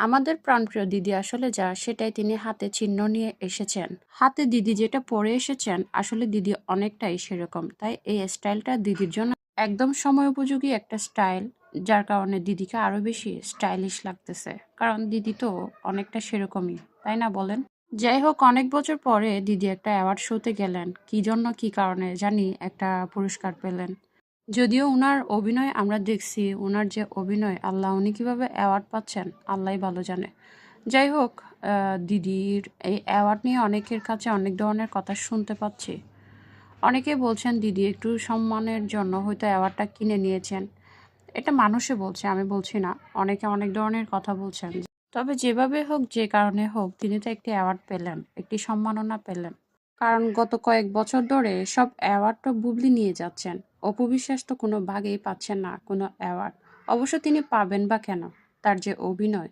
আমাদের প্রাণপ্রিয় দিদি আসলে যা সেটাই তিনি হাতে চিহ্ন নিয়ে এসেছেন। হাতে দিদি যেটা পরে এসেছেন আসলে দিদি অনেকটাই সেরকম। তাই এই স্টাইলটা দিদির জন্য একদম সময় উপযোগী একটা স্টাইল, যার কারণে দিদিকে আরো বেশি স্টাইলিশ লাগতেছে। কারণ দিদি তো অনেকটা সেরকমই, তাই না বলেন? যাই হোক, অনেক বছর পরে দিদি একটা অ্যাওয়ার্ড শোতে গেলেন। কি জন্য কি কারণে জানি একটা পুরস্কার পেলেন। যদিও উনার অভিনয় আমরা দেখছি, উনার যে অভিনয় আল্লাহ, উনি কিভাবে অ্যাওয়ার্ড পাচ্ছেন আল্লাহই ভালো জানে। যাই হোক, দিদির এই অ্যাওয়ার্ড নিয়ে অনেকের কাছে অনেক ধরনের কথা শুনতে পাচ্ছি। অনেকেই বলছেন দিদি একটু সম্মানের জন্য হয়তো অ্যাওয়ার্ডটা কিনে নিয়েছেন। এটা মানুষে বলছে, আমি বলছি না। অনেকে অনেক ধরনের কথা বলছেন। তবে যেভাবে হোক, যে কারণে হোক, তিনি তো একটি অ্যাওয়ার্ড পেলেন, একটি সম্মাননা পেলেন। কারণ গত কয়েক বছর ধরে সব অ্যাওয়ার্ড তো বুবলি নিয়ে যাচ্ছেন। অপু বিশ্বাস তো কোনো ভাগেই পাচ্ছেন না কোনো অ্যাওয়ার্ড। অবশ্য তিনি পাবেন বা কেন? তার যে অভিনয়,